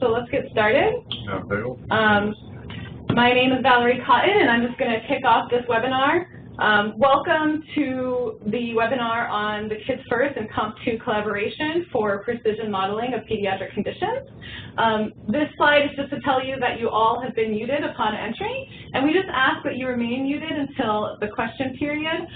So let's get started. Okay. My name is Valerie Cotton, and I'm just going to kick off this webinar. Welcome to the webinar on the Kids First and KOMP2 collaboration for precision modeling of pediatric conditions. This slide is just to tell you that you all have been muted upon entry, and we just ask that you remain muted until the question period,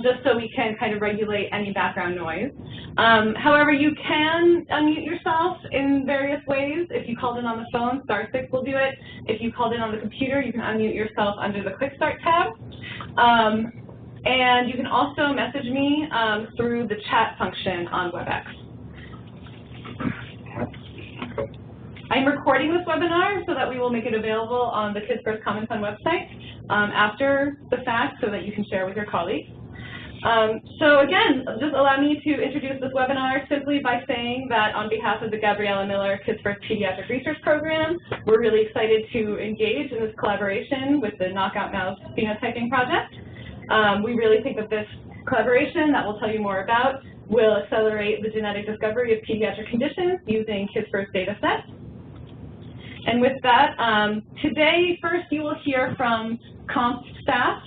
just so we can kind of regulate any background noise. However, you can unmute yourself in various ways. If you called in on the phone, *6 will do it. If you called in on the computer, you can unmute yourself under the Quick Start tab. And you can also message me through the chat function on WebEx. I'm recording this webinar so that we will make it available on the Kids First Comments on website after the fact so that you can share with your colleagues. So again, just allow me to introduce this webinar simply by saying that on behalf of the Gabriella Miller Kids First Pediatric Research Program, we're really excited to engage in this collaboration with the Knockout Mouse Phenotyping Project. We really think that this collaboration that we'll tell you more about will accelerate the genetic discovery of pediatric conditions using Kids First data sets. And with that, today, first you will hear from KOMP staff.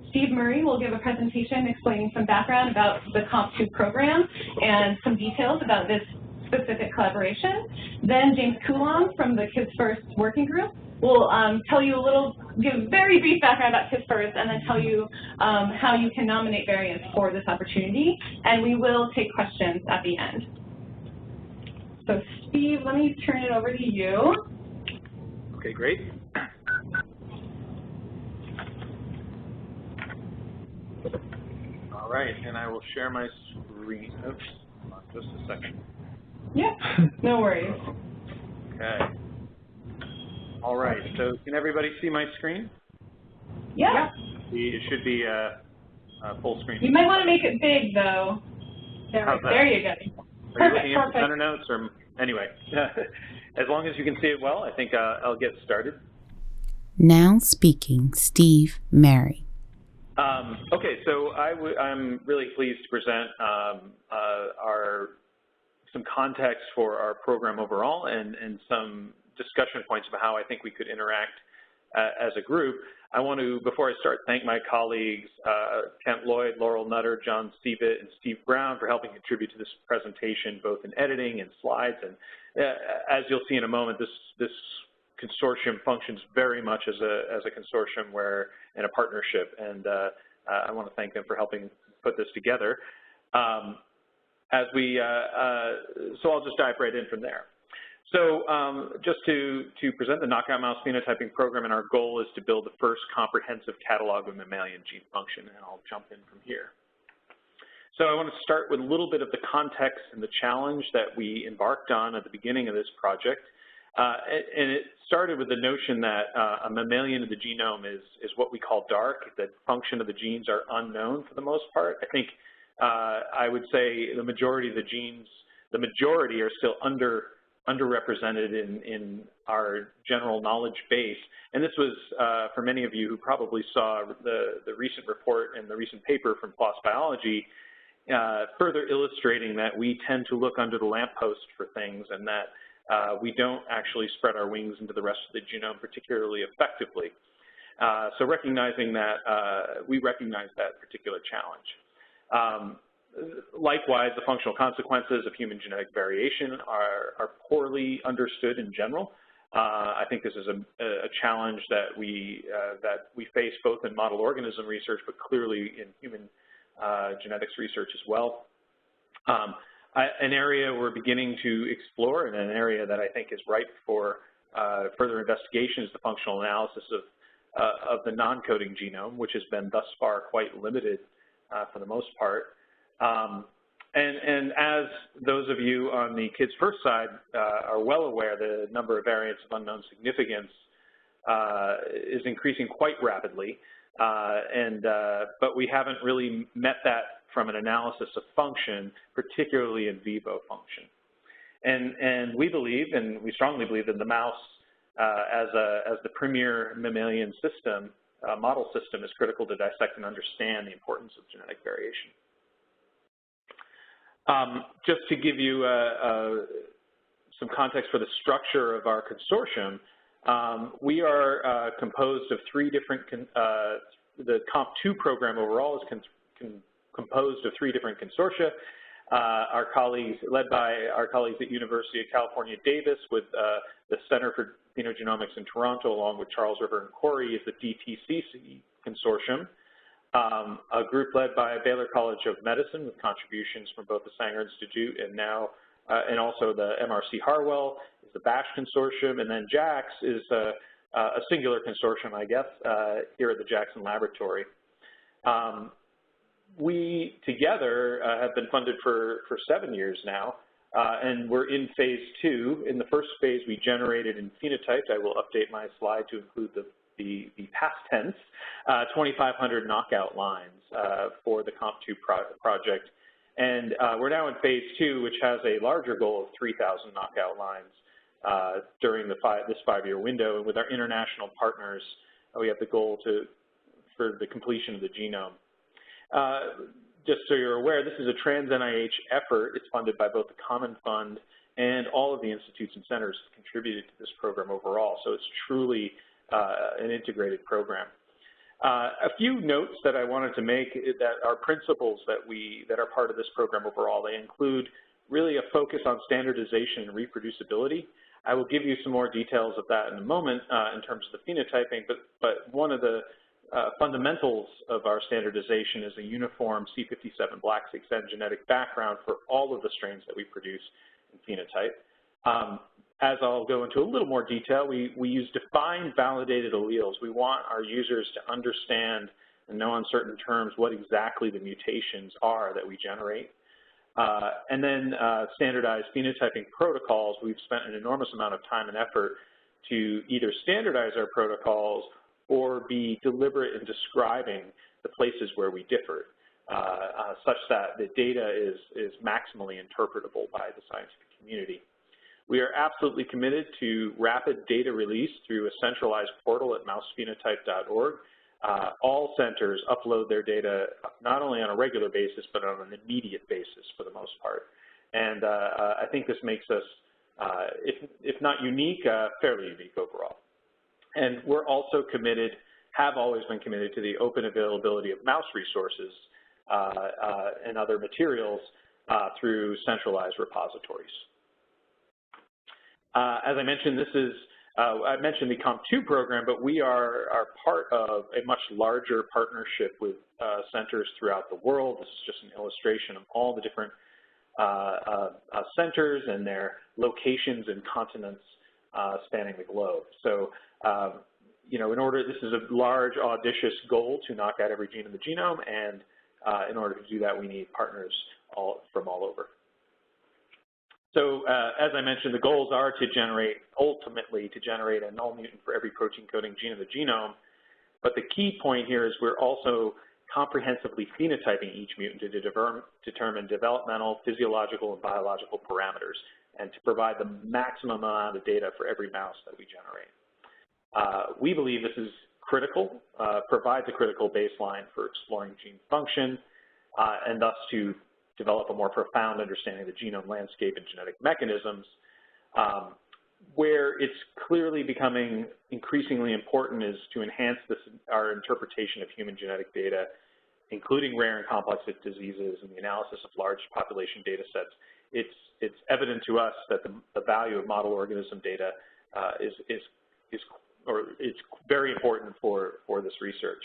Steve Murray will give a presentation explaining some background about the KOMP2 program and some details about this specific collaboration. Then James Coulomb from the Kids First Working Group will tell you give a very brief background about Kids First and then tell you how you can nominate variants for this opportunity. And we will take questions at the end. So Steve, let me turn it over to you. Okay, great. All right, and I will share my screen. Oops, hold on just a second. Yeah, no worries. Okay. All right, so can everybody see my screen? Yeah. It should be a full screen. You might want to make it big, though. There you go. Are you looking at the center notes? Or, anyway, as long as you can see it well, I think I'll get started. Now speaking, Steve Murray. Okay, so I'm really pleased to present some context for our program overall and some discussion points about how I think we could interact as a group. I want to, before I start, thank my colleagues, Kent Lloyd, Laurel Nutter, John Stevitt, and Steve Brown for helping contribute to this presentation, both in editing and slides. And as you'll see in a moment, this consortium functions very much as a consortium in a partnership, and I want to thank them for helping put this together. So I'll just dive right in from there. So just to present the Knockout Mouse Phenotyping Program, and our goal is to build the first comprehensive catalog of mammalian gene function, and I'll jump in from here. So I want to start with a little bit of the context and the challenge that we embarked on at the beginning of this project. And it started with the notion that a mammalian of the genome is what we call dark, that function of the genes are unknown for the most part. I think I would say the majority of the genes, are still underrepresented in our general knowledge base. And this was, for many of you who probably saw the recent report and the recent paper from PLOS Biology, further illustrating that we tend to look under the lamppost for things and that we don't actually spread our wings into the rest of the genome particularly effectively. So recognizing that, we recognize that particular challenge. Likewise, the functional consequences of human genetic variation are poorly understood in general. I think this is a challenge that we face both in model organism research, but clearly in human genetics research as well. An area we're beginning to explore, and an area that I think is ripe for further investigation, is the functional analysis of the non-coding genome, which has been thus far quite limited for the most part. And as those of you on the Kids First side are well aware, the number of variants of unknown significance is increasing quite rapidly, but we haven't really met that from an analysis of function, particularly in vivo function. And we believe, and we strongly believe, that the mouse as the premier mammalian system, model system, is critical to dissect and understand the importance of genetic variation. Just to give you some context for the structure of our consortium, we are composed of three different, the KOMP2 program overall is composed of three different consortia. Our colleagues, led by our colleagues at University of California, Davis, with the Center for Phenogenomics in Toronto, along with Charles River and Corey, is the DTCC consortium. A group led by Baylor College of Medicine with contributions from both the Sanger Institute and now, and also the MRC Harwell is the BASH consortium, and then JAX is a singular consortium, I guess, here at the Jackson Laboratory. We together have been funded for 7 years now, and we're in phase 2. In the first phase, we generated and phenotyped. I will update my slide to include the past tense, 2,500 knockout lines for the KOMP2 project. And we're now in phase 2, which has a larger goal of 3,000 knockout lines during this 5-year window. And with our international partners, we have the goal for the completion of the genome. Just so you're aware, this is a trans-NIH effort. It's funded by both the Common Fund and all of the institutes and centers contributed to this program overall. So it's truly an integrated program. A few notes that I wanted to make that are principles that are part of this program overall. They include really a focus on standardization and reproducibility. I will give you some more details of that in a moment in terms of the phenotyping, but one of the fundamentals of our standardization is a uniform C57 black 6N genetic background for all of the strains that we produce in phenotype. As I'll go into a little more detail, we use defined validated alleles. We want our users to understand and know in certain terms what exactly the mutations are that we generate. And then standardized phenotyping protocols. We've spent an enormous amount of time and effort to either standardize our protocols or be deliberate in describing the places where we differ, such that the data is maximally interpretable by the scientific community. We are absolutely committed to rapid data release through a centralized portal at mousephenotype.org. All centers upload their data not only on a regular basis, but on an immediate basis for the most part. And I think this makes us, if not unique, fairly unique overall. And we're also committed, have always been committed to the open availability of mouse resources and other materials through centralized repositories. As I mentioned, I mentioned the KOMP2 program, but we are part of a much larger partnership with centers throughout the world. This is just an illustration of all the different centers and their locations and continents spanning the globe. So, you know, this is a large, audacious goal to knock out every gene in the genome, and in order to do that, we need partners from all over. So as I mentioned, the goals are to ultimately generate a null mutant for every protein coding gene in the genome. But the key point here is we're also comprehensively phenotyping each mutant to determine developmental, physiological, and biological parameters, and to provide the maximum amount of data for every mouse that we generate. We believe this is critical, provides a critical baseline for exploring gene function, and thus to develop a more profound understanding of the genome landscape and genetic mechanisms. Where it's clearly becoming increasingly important is to enhance our interpretation of human genetic data, including rare and complex diseases and the analysis of large population data sets. It's evident to us that the value of model organism data is very important for this research.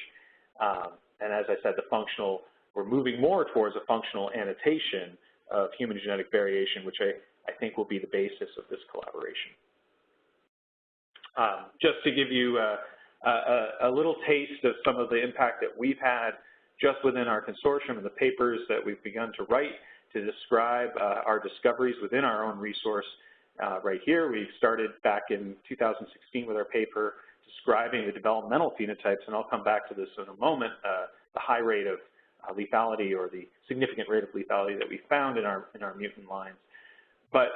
And as I said, we're moving more towards a functional annotation of human genetic variation, which I think will be the basis of this collaboration. Just to give you a little taste of some of the impact that we've had just within our consortium and the papers that we've begun to write to describe our discoveries within our own resource. Right here, we started back in 2016 with our paper describing the developmental phenotypes, and I'll come back to this in a moment, the high rate of lethality or the significant rate of lethality that we found in our mutant lines. But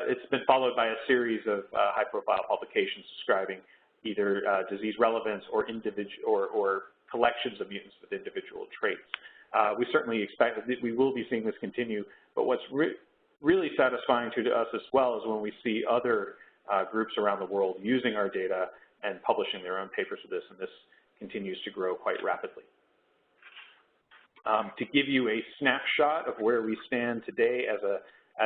it's been followed by a series of high-profile publications describing either disease relevance or collections of mutants with individual traits. We certainly expect that we will be seeing this continue, but what's really satisfying to us as well is when we see other groups around the world using our data and publishing their own papers with this, and this continues to grow quite rapidly. To give you a snapshot of where we stand today as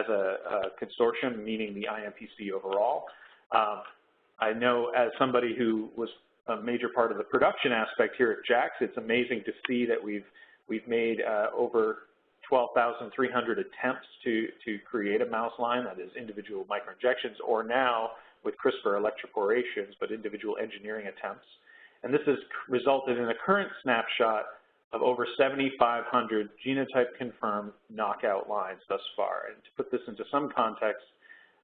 a consortium, meaning the IMPC overall, I know as somebody who was a major part of the production aspect here at JAX, it's amazing to see that we've made over 12,300 attempts to create a mouse line, that is individual microinjections, or now with CRISPR electroporations, but individual engineering attempts. And this has resulted in a current snapshot of over 7,500 genotype-confirmed knockout lines thus far. And to put this into some context,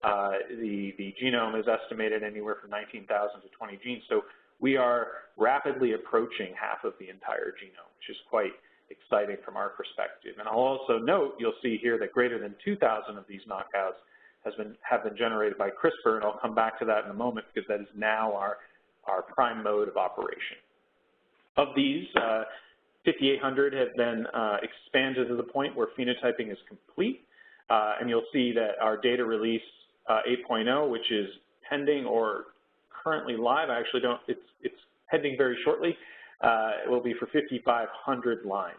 the genome is estimated anywhere from 19,000 to 20 genes. So we are rapidly approaching half of the entire genome, which is quite exciting from our perspective. And I'll also note, you'll see here that greater than 2,000 of these knockouts have been generated by CRISPR, and I'll come back to that in a moment because that is now our prime mode of operation. Of these, 5,800 have been expanded to the point where phenotyping is complete, and you'll see that our data release 8.0, which is pending or currently live, I actually don't, it's pending very shortly, it will be for 5,500 lines,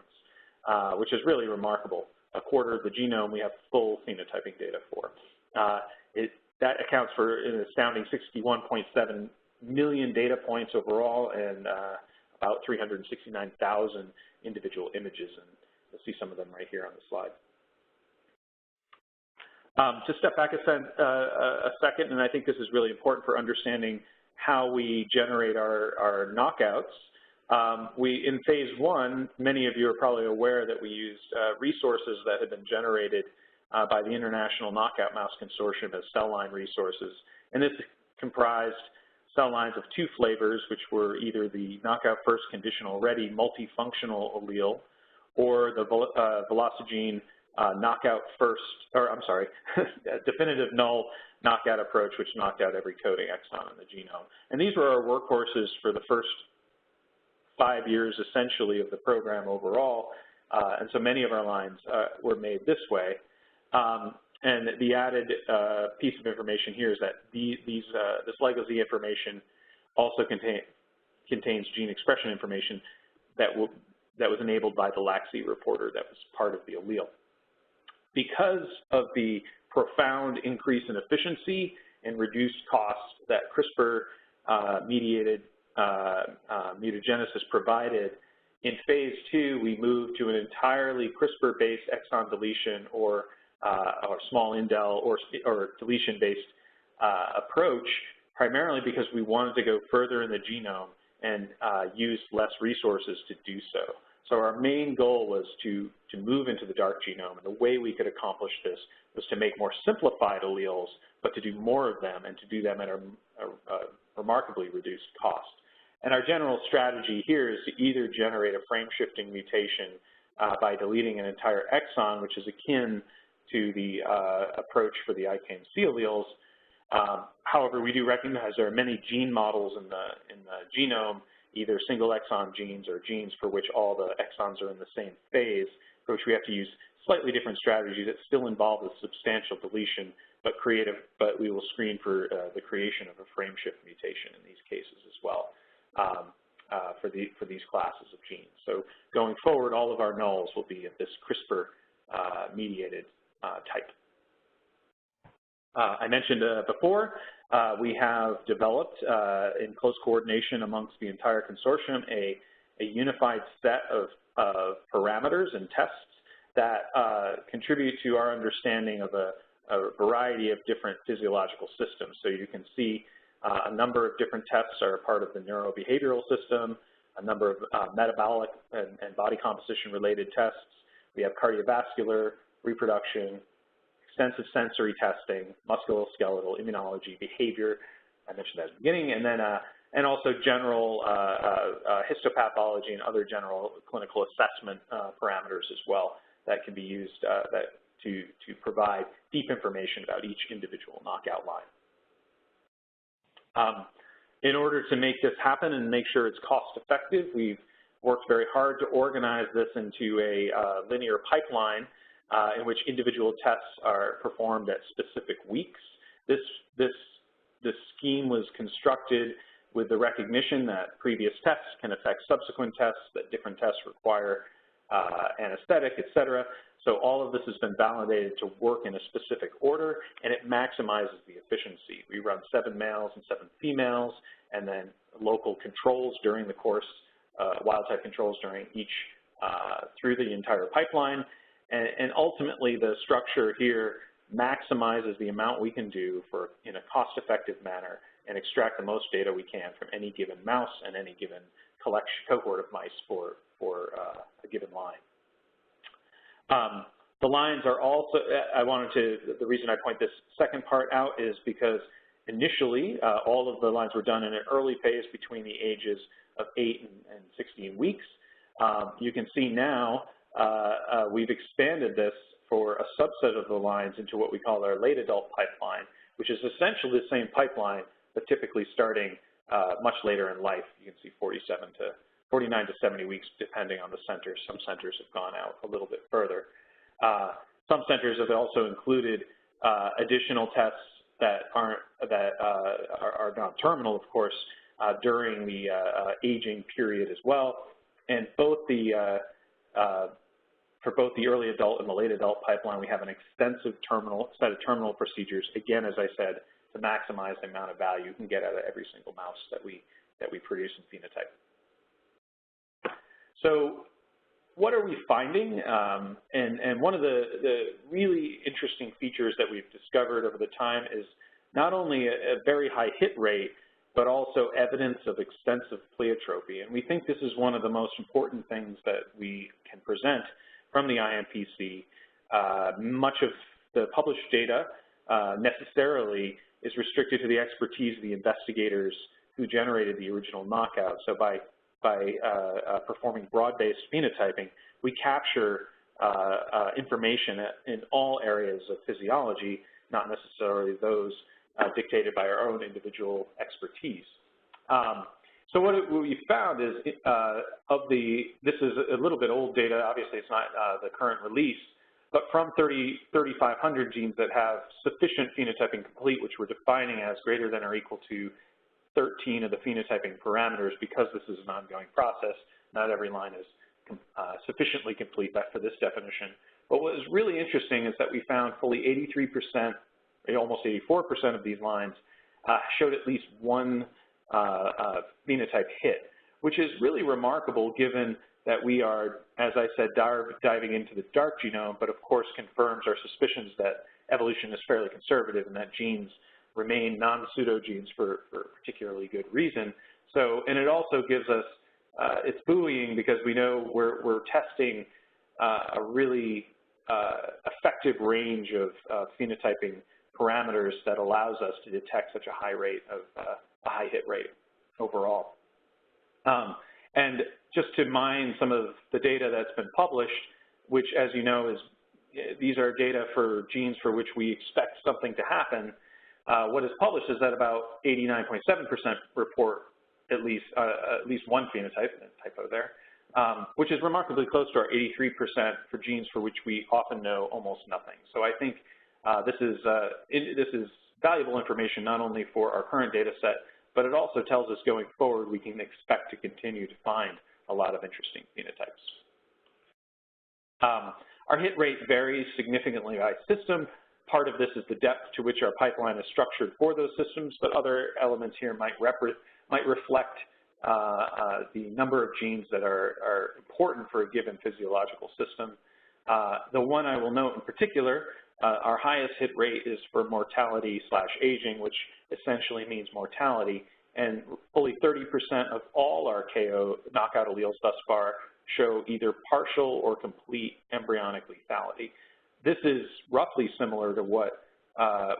which is really remarkable. A quarter of the genome we have full phenotyping data for. That accounts for an astounding 61.7 million data points overall and about 369,000 individual images, and you'll see some of them right here on the slide. To step back a second, and I think this is really important for understanding how we generate our knockouts. In phase 1, many of you are probably aware that we used resources that had been generated by the International Knockout Mouse Consortium as cell line resources, and this comprised cell lines of 2 flavors, which were either the knockout first conditional ready multifunctional allele or the velocigene knockout first, or I'm sorry, definitive null knockout approach, which knocked out every coding exon in the genome. And these were our workhorses for the first 5 years, essentially, of the program overall, and so many of our lines were made this way. And the added piece of information here is that this legacy information also contains gene expression information that was enabled by the LAXI reporter that was part of the allele. Because of the profound increase in efficiency and reduced costs that CRISPR-mediated mutagenesis provided, in phase 2, we moved to an entirely CRISPR-based exon deletion or small indel or deletion-based approach, primarily because we wanted to go further in the genome and use less resources to do so. So our main goal was to move into the dark genome, and the way we could accomplish this was to make more simplified alleles, but to do more of them and to do them at a remarkably reduced cost. And our general strategy here is to either generate a frame-shifting mutation by deleting an entire exon, which is akin to the approach for the IMPC alleles. However, we do recognize there are many gene models in the genome, either single exon genes or genes for which all the exons are in the same phase, for which we have to use slightly different strategies that still involve a substantial deletion, but we will screen for the creation of a frame shift mutation in these cases as well for these classes of genes. So going forward, all of our nulls will be of this CRISPR mediated type. I mentioned before, we have developed in close coordination amongst the entire consortium a unified set of parameters and tests that contribute to our understanding of a variety of different physiological systems. So you can see a number of different tests are a part of the neurobehavioral system, a number of metabolic and body composition related tests. We have cardiovascular, reproduction, extensive sensory testing, musculoskeletal, immunology, behavior, I mentioned that at the beginning, and then and also general histopathology and other general clinical assessment parameters as well that can be used to provide deep information about each individual knockout line. In order to make this happen and make sure it's cost effective, we've worked very hard to organize this into a linear pipeline in which individual tests are performed at specific weeks. This scheme was constructed with the recognition that previous tests can affect subsequent tests, that different tests require anesthetic, et cetera. So all of this has been validated to work in a specific order, and it maximizes the efficiency. We run 7 males and 7 females, and then local controls during the course, wild-type controls during each, through the entire pipeline. And ultimately, the structure here maximizes the amount we can do in a cost-effective manner and extract the most data we can from any given mouse and any given cohort of mice for a given line. The lines are also, the reason I point this second part out is because initially all of the lines were done in an early phase between the ages of 8 and 16 weeks. You can see now we've expanded this for a subset of the lines into what we call our late adult pipeline, which is essentially the same pipeline, but typically starting much later in life. You can see 49 to 70 weeks, depending on the centers. Some centers have gone out a little bit further. Some centers have also included additional tests that are non-terminal, of course, during the aging period as well. And for both the early adult and the late adult pipeline, we have an extensive set of terminal procedures, again, as I said, to maximize the amount of value you can get out of every single mouse that we produce and phenotype. So what are we finding? And one of the really interesting features that we've discovered over the time is not only a very high hit rate, but also evidence of extensive pleiotropy. And we think this is one of the most important things that we can present from the IMPC. Much of the published data necessarily is restricted to the expertise of the investigators who generated the original knockout. So by performing broad-based phenotyping, we capture information in all areas of physiology, not necessarily those dictated by our own individual expertise. So what we found is, this is a little bit old data, obviously it's not the current release, but from 3,500 genes that have sufficient phenotyping complete, which we're defining as greater than or equal to 13 of the phenotyping parameters, because this is an ongoing process, not every line is sufficiently complete for this definition. But what was really interesting is that we found fully 83%, almost 84% of these lines showed at least one phenotype hit, which is really remarkable given that we are, as I said, diving into the dark genome, but of course confirms our suspicions that evolution is fairly conservative and that genes remain non-pseudogenes for particularly good reason. So, and it also gives us, it's buoying because we know we're testing a really effective range of phenotyping parameters that allows us to detect such a high rate of a high hit rate overall. And just to mine some of the data that's been published, which, as you know, these are data for genes for which we expect something to happen. What is published is that about 89.7% report at least one phenotype, typo there, which is remarkably close to our 83% for genes for which we often know almost nothing. So I think this is valuable information not only for our current data set, but it also tells us going forward we can expect to continue to find a lot of interesting phenotypes. Our hit rate varies significantly by system. Part of this is the depth to which our pipeline is structured for those systems, but other elements here might reflect the number of genes that are important for a given physiological system. The one I will note in particular, our highest hit rate is for mortality/aging, which essentially means mortality, and fully 30% of all our KO knockout alleles thus far show either partial or complete embryonic lethality. This is roughly similar to what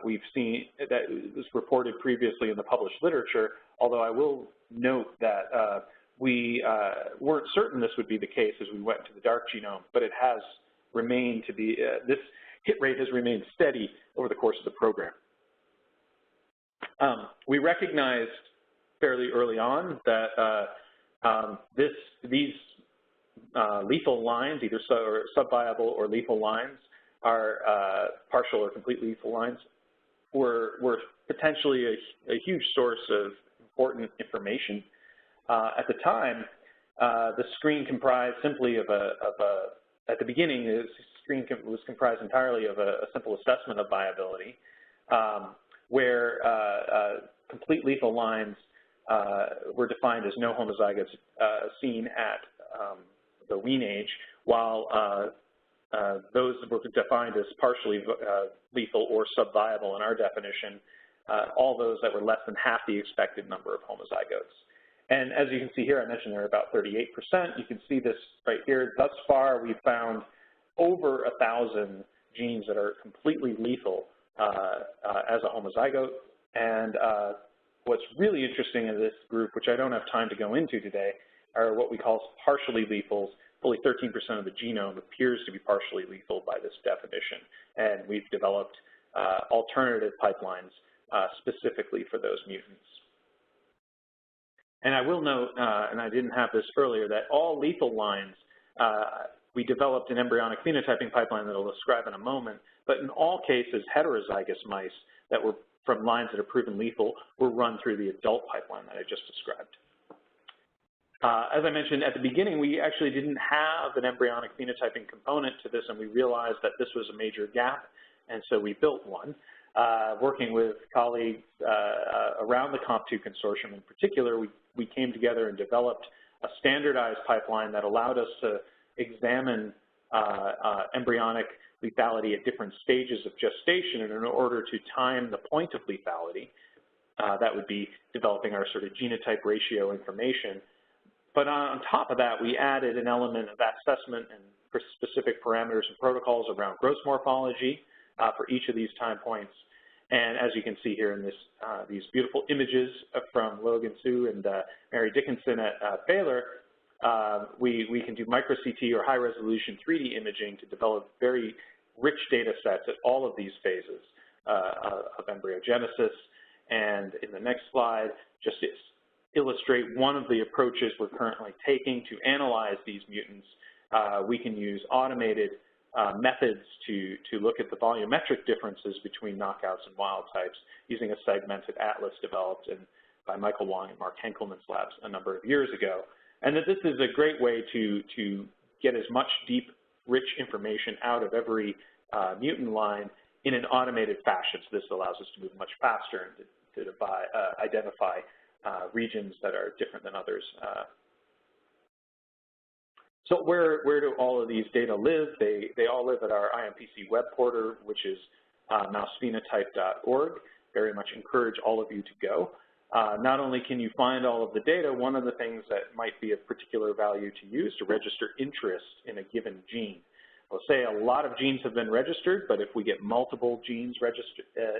we've seen that was reported previously in the published literature, although I will note that we weren't certain this would be the case as we went into the dark genome, but it has remained to be, this hit rate has remained steady over the course of the program. We recognized fairly early on that these lethal lines, either subviable or lethal lines, our partial or complete lethal lines were potentially a huge source of important information. At the time, the screen comprised simply of at the beginning, the screen was comprised entirely of a simple assessment of viability, where complete lethal lines were defined as no homozygotes seen at the wean age, while those were defined as partially lethal or subviable in our definition, all those that were less than half the expected number of homozygotes. And as you can see here, I mentioned there are about 38%. You can see this right here. Thus far, we've found over 1,000 genes that are completely lethal as a homozygote. And what's really interesting in this group, which I don't have time to go into today, are what we call partially lethals. Fully 13% of the genome appears to be partially lethal by this definition. And we've developed alternative pipelines specifically for those mutants. And I will note, and I didn't have this earlier, that all lethal lines, we developed an embryonic phenotyping pipeline that I'll describe in a moment, but in all cases, heterozygous mice that were from lines that are proven lethal were run through the adult pipeline that I just described. As I mentioned at the beginning, we actually didn't have an embryonic phenotyping component to this, and we realized that this was a major gap, and so we built one. Working with colleagues around the KOMP2 consortium in particular, we came together and developed a standardized pipeline that allowed us to examine embryonic lethality at different stages of gestation, and in order to time the point of lethality, that would be developing our sort of genotype ratio information. But on top of that, we added an element of assessment and for specific parameters and protocols around gross morphology for each of these time points. And as you can see here in this, these beautiful images from Logan Su and Mary Dickinson at Baylor, we can do micro-CT or high-resolution 3D imaging to develop very rich data sets at all of these phases of embryogenesis. And in the next slide, just to illustrate one of the approaches we're currently taking to analyze these mutants, we can use automated methods to look at the volumetric differences between knockouts and wild types using a segmented atlas developed by Michael Wong and Mark Henkelman's labs a number of years ago. And that this is a great way to get as much deep, rich information out of every mutant line in an automated fashion. So this allows us to move much faster and to identify regions that are different than others. So where do all of these data live? They all live at our IMPC web portal, which is mousephenotype.org. Very much encourage all of you to go. Not only can you find all of the data, one of the things that might be of particular value to you is to register interest in a given gene. I'll say a lot of genes have been registered, but if we get multiple genes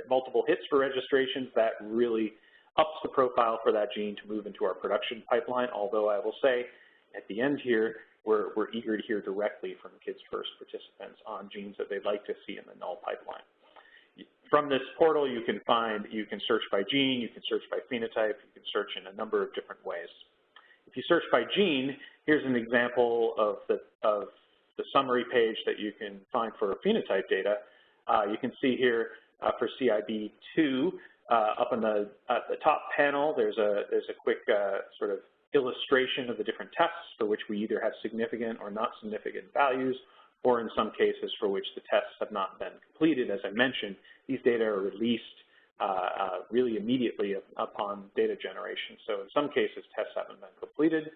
multiple hits for registrations, that really ups the profile for that gene to move into our production pipeline. Although I will say at the end here, we're eager to hear directly from Kids First participants on genes that they'd like to see in the null pipeline. From this portal, you can search by gene, you can search by phenotype, you can search in a number of different ways. If you search by gene, here's an example of the summary page that you can find for phenotype data. You can see here for CIB2, up on at the top panel, there's a quick sort of illustration of the different tests for which we either have significant or not significant values, or in some cases for which the tests have not been completed. As I mentioned, these data are released really immediately upon data generation. So in some cases, tests haven't been completed.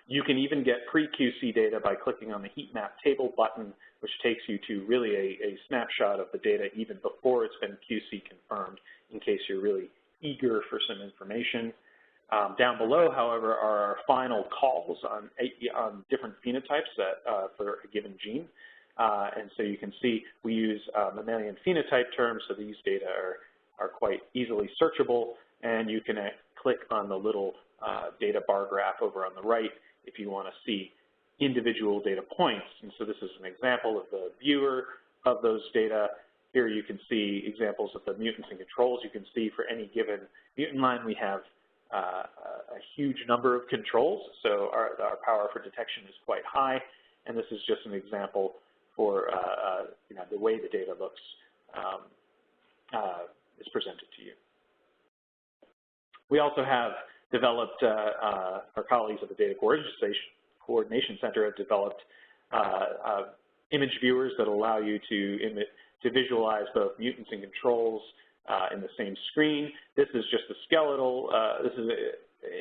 You can even get pre-QC data by clicking on the heat map table button, which takes you to really a snapshot of the data even before it's been QC confirmed, in case you're really eager for some information. Down below, however, are our final calls on different phenotypes for a given gene. And so you can see we use mammalian phenotype terms, so these data are quite easily searchable, and you can click on the little data bar graph over on the right if you want to see individual data points. And so this is an example of the viewer of those data. Here you can see examples of the mutants and controls. You can see for any given mutant line, we have a huge number of controls, so our power for detection is quite high, and this is just an example for you know, the way the data looks is presented to you. We also have developed, our colleagues at the Data Coordination Center have developed image viewers that allow you to visualize both mutants and controls in the same screen. This is just a skeletal, this is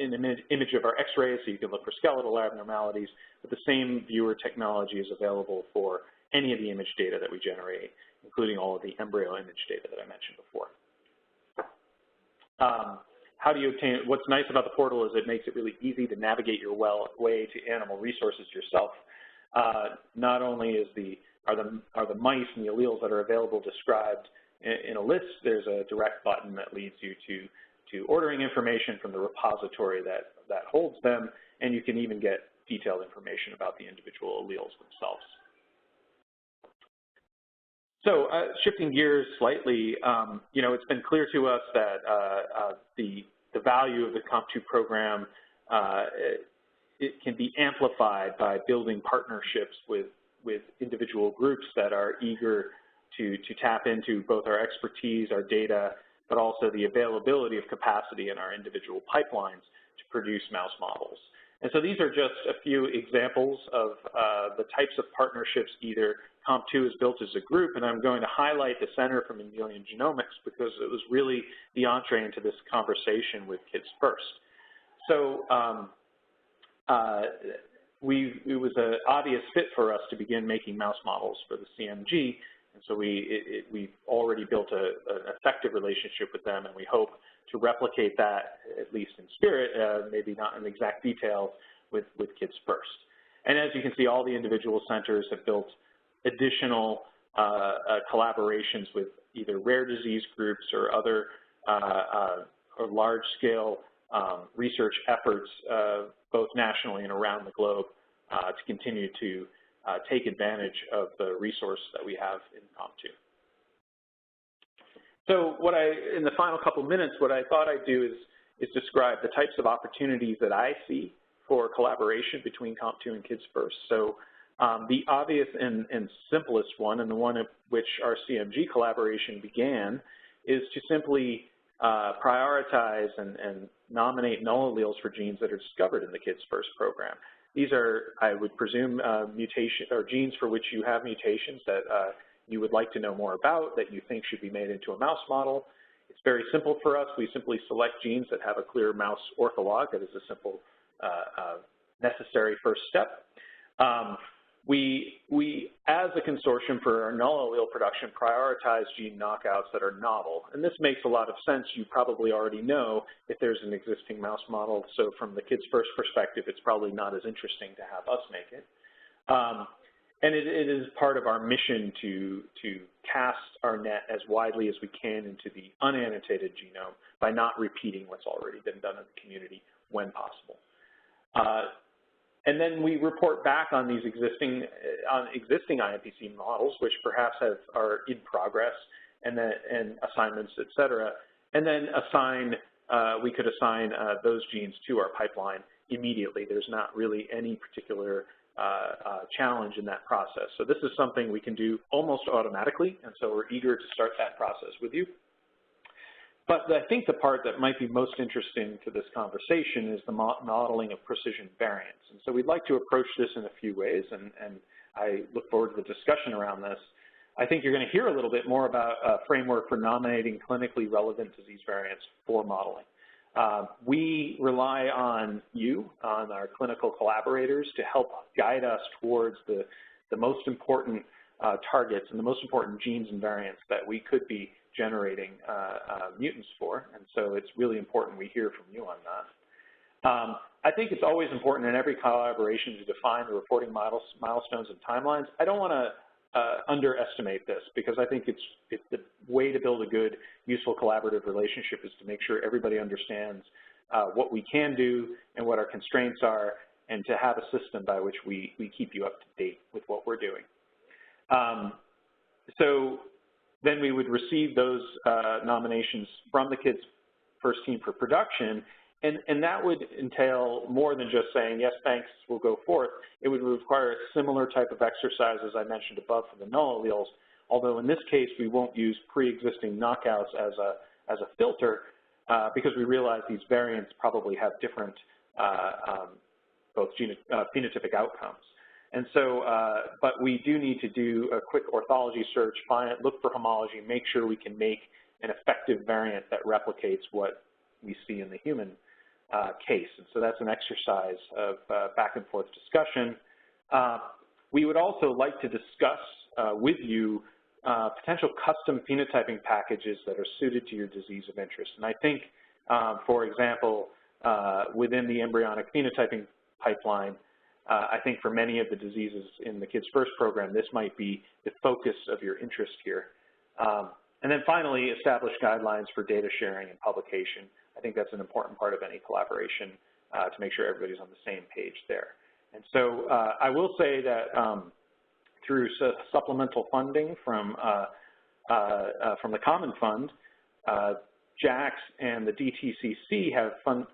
an image of our x-rays, so you can look for skeletal abnormalities, but the same viewer technology is available for any of the image data that we generate, including all of the embryo image data that I mentioned before. How do you obtain it? What's nice about the portal is it makes it really easy to navigate your way to animal resources yourself. Not only are the mice and the alleles that are available described in a list, there's a direct button that leads you to ordering information from the repository that holds them, and you can even get detailed information about the individual alleles themselves. So shifting gears slightly, you know, it's been clear to us that the value of the KOMP2 program, it can be amplified by building partnerships with individual groups that are eager to tap into both our expertise, our data, but also the availability of capacity in our individual pipelines to produce mouse models. And so these are just a few examples of the types of partnerships either KOMP2 has built as a group, and I'm going to highlight the Center for Mammalian Genomics because it was really the entree into this conversation with Kids First. So it was an obvious fit for us to begin making mouse models for the CMG, and so we've already built an effective relationship with them, and we hope to replicate that, at least in spirit, maybe not in exact detail, with Kids First. And as you can see, all the individual centers have built additional collaborations with either rare disease groups or other or large-scale research efforts, both nationally and around the globe, to continue to take advantage of the resource that we have in KOMP2. So in the final couple minutes, what I thought I'd do is describe the types of opportunities that I see for collaboration between KOMP2 and Kids First. So the obvious and simplest one, and the one at which our CMG collaboration began, is to simply prioritize and nominate null alleles for genes that are discovered in the Kids First program. These are, I would presume, mutation or genes for which you have mutations that you would like to know more about, that you think should be made into a mouse model. It's very simple for us. We simply select genes that have a clear mouse ortholog. That is a simple, necessary first step. We, as a consortium for our null allele production, prioritize gene knockouts that are novel. And this makes a lot of sense. You probably already know if there's an existing mouse model. So from the Kids First perspective, it's probably not as interesting to have us make it. And it is part of our mission to cast our net as widely as we can into the unannotated genome by not repeating what's already been done in the community when possible. And then we report back on these existing IMPC models, which perhaps are in progress, and assignments, et cetera. And then we could assign those genes to our pipeline immediately. There's not really any particular challenge in that process. So this is something we can do almost automatically, and so we're eager to start that process with you. But I think the part that might be most interesting to this conversation is the modeling of precision variants. And so we'd like to approach this in a few ways, and I look forward to the discussion around this. I think you're going to hear a little bit more about a framework for nominating clinically relevant disease variants for modeling. We rely on you, on our clinical collaborators, to help guide us towards the most important targets and the most important genes and variants that we could be generating mutants for, and so it's really important we hear from you on that. I think it's always important in every collaboration to define the reporting milestones and timelines. I don't want to underestimate this, because I think it's the way to build a good, useful collaborative relationship is to make sure everybody understands what we can do and what our constraints are, and to have a system by which we keep you up to date with what we're doing. So then we would receive those nominations from the Kids First team for production, And that would entail more than just saying, yes, thanks, we'll go forth. It would require a similar type of exercise as I mentioned above for the null alleles, although in this case we won't use pre-existing knockouts as a filter because we realize these variants probably have different both phenotypic outcomes. And so, but we do need to do a quick orthology search, look for homology, make sure we can make an effective variant that replicates what we see in the human case. And so that's an exercise of back and forth discussion. We would also like to discuss with you potential custom phenotyping packages that are suited to your disease of interest. And I think, for example, within the embryonic phenotyping pipeline, I think for many of the diseases in the Kids First program, this might be the focus of your interest here. And then finally, establish guidelines for data sharing and publication. I think that's an important part of any collaboration to make sure everybody's on the same page there. And so I will say that through supplemental funding from the Common Fund, JAX and the DTCC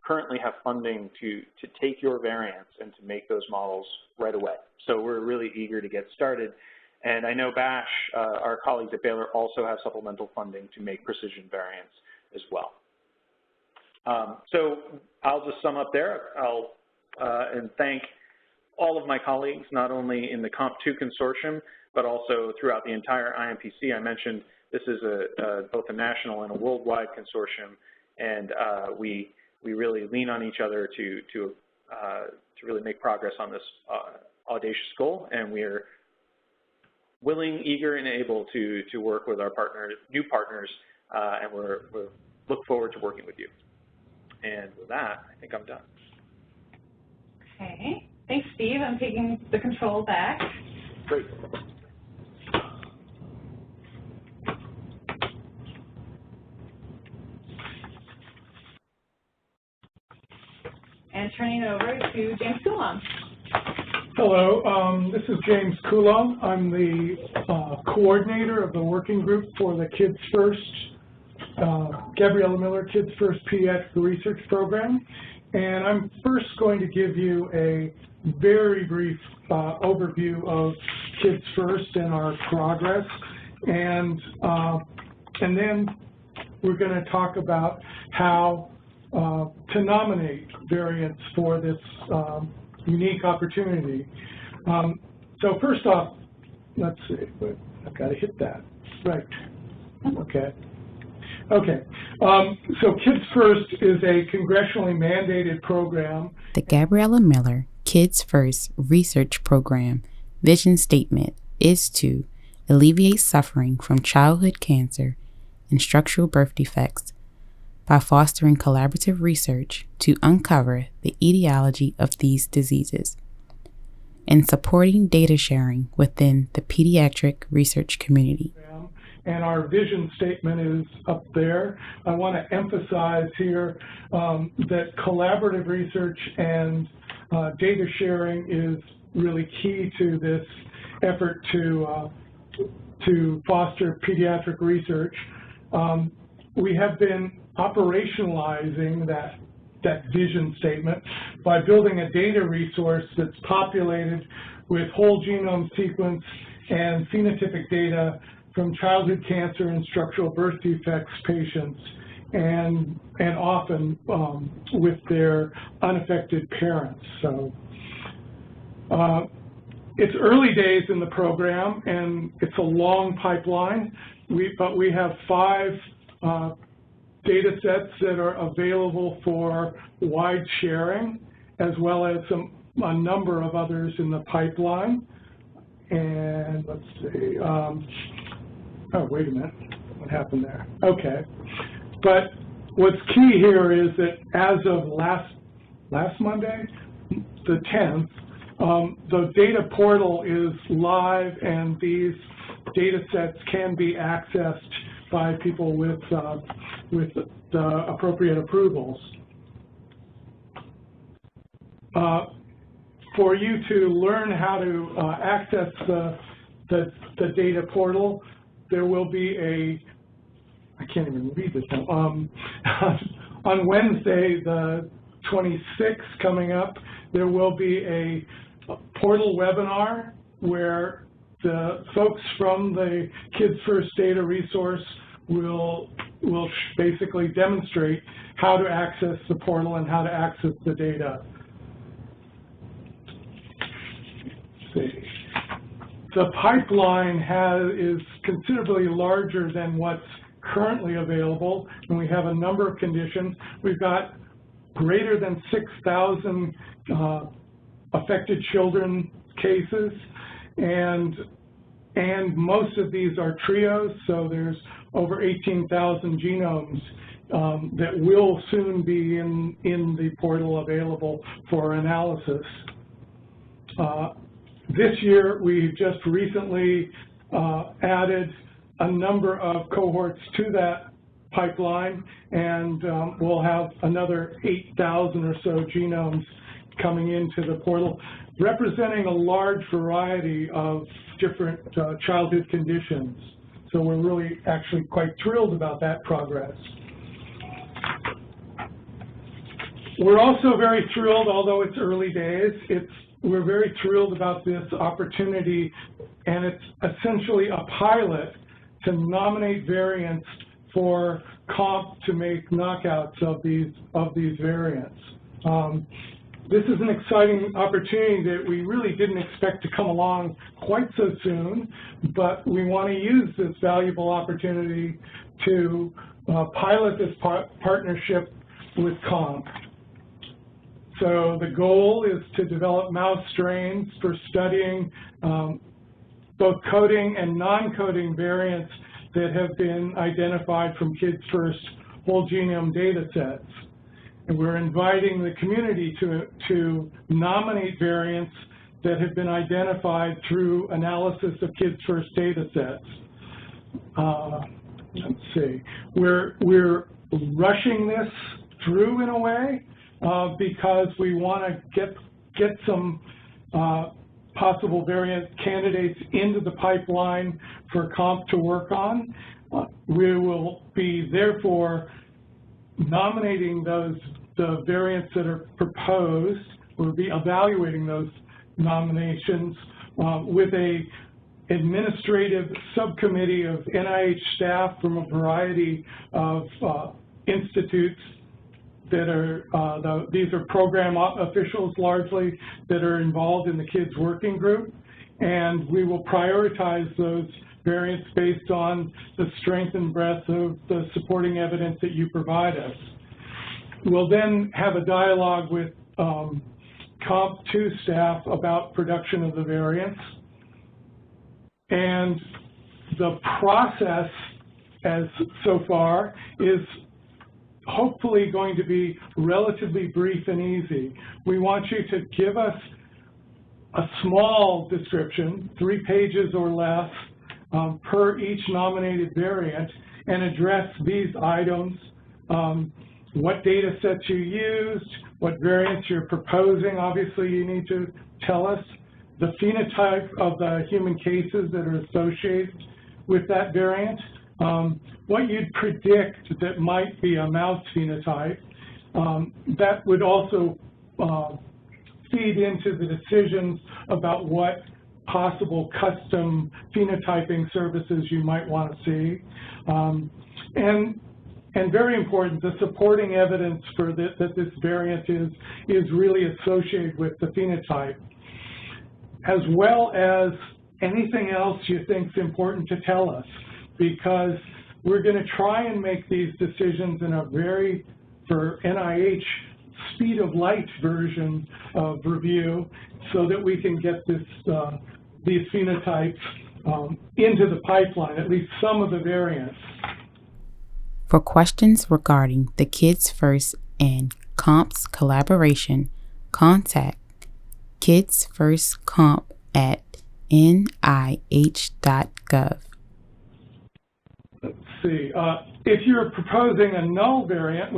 currently have funding to take your variants and to make those models right away. So we're really eager to get started. And I know BASH, our colleagues at Baylor, also have supplemental funding to make precision variants as well. So I'll just sum up there. And thank all of my colleagues, not only in the KOMP2 consortium, but also throughout the entire IMPC. I mentioned this is both a national and a worldwide consortium, and we really lean on each other to really make progress on this audacious goal, and we're willing, eager, and able to work with our new partners, and we look forward to working with you. And with that, I think I'm done. Okay, thanks, Steve. I'm taking the control back. Great. And turning it over to James Coulomb. Hello, this is James Coulomb. I'm the coordinator of the working group for the Kids First, Gabriella Miller Kids First Pediatric Research Program. And I'm first going to give you a very brief overview of Kids First and our progress. And then we're going to talk about how to nominate variants for this unique opportunity. So first off, let's see, I've got to hit that. Right. Okay. Okay. So Kids First is a congressionally mandated program. The Gabriella Miller Kids First Research Program vision statement is to alleviate suffering from childhood cancer and structural birth defects by fostering collaborative research to uncover the etiology of these diseases, and supporting data sharing within the pediatric research community. And our vision statement is up there. I want to emphasize here that collaborative research and data sharing is really key to this effort to foster pediatric research. We have been operationalizing that vision statement by building a data resource that's populated with whole genome sequence and phenotypic data from childhood cancer and structural birth defects patients, and often with their unaffected parents. So it's early days in the program, and it's a long pipeline. But we have 5 data sets that are available for wide sharing, as well as a number of others in the pipeline. And let's see. Oh, wait a minute. What happened there? Okay. But what's key here is that as of last Monday, the 10th, the data portal is live, and these data sets can be accessed by people with the appropriate approvals. For you to learn how to access the data portal, there will be I can't even read this now. On Wednesday, the 26 coming up, there will be a portal webinar where the folks from the Kids First data resource will basically demonstrate how to access the portal and how to access the data. Let's see. The pipeline is considerably larger than what's currently available, and we have a number of conditions. We've got greater than 6,000 affected children cases, and most of these are trios, so there's over 18,000 genomes that will soon be in the portal available for analysis. This year, we just recently added a number of cohorts to that pipeline, and we'll have another 8,000 or so genomes coming into the portal, representing a large variety of different childhood conditions. So we're really actually quite thrilled about that progress. We're also very thrilled, although it's early days, we're very thrilled about this opportunity, and it's essentially a pilot to nominate variants for KOMP to make knockouts of these variants. This is an exciting opportunity that we really didn't expect to come along quite so soon, but we want to use this valuable opportunity to pilot this partnership with KOMP. So the goal is to develop mouse strains for studying both coding and non-coding variants that have been identified from Kids First whole genome data sets. And we're inviting the community to nominate variants that have been identified through analysis of Kids First data sets. Let's see. We're rushing this through in a way because we want to get some possible variant candidates into the pipeline for KOMP to work on. We will be therefore nominating the variants that are proposed. We'll be evaluating those nominations with a administrative subcommittee of NIH staff from a variety of institutes that are, these are program officials largely that are involved in the kids working group, and we will prioritize those variants based on the strength and breadth of the supporting evidence that you provide us. We'll then have a dialogue with KOMP2 staff about production of the variants. And the process, as so far, is hopefully going to be relatively brief and easy. We want you to give us a small description, 3 pages or less, per each nominated variant, and address these items. What data sets you used, what variants you're proposing, obviously you need to tell us, the phenotype of the human cases that are associated with that variant, what you'd predict that might be a mouse phenotype. That would also feed into the decisions about what possible custom phenotyping services you might want to see. And very important, the supporting evidence for that this variant is really associated with the phenotype, as well as anything else you think is important to tell us, because we're going to try and make these decisions in a very, for NIH, speed of light version of review so that we can get this, these phenotypes into the pipeline, at least some of the variants. For questions regarding the Kids First and KOMP's collaboration, contact Kids First KOMP at nih.gov. Let's see. If you're proposing a null variant,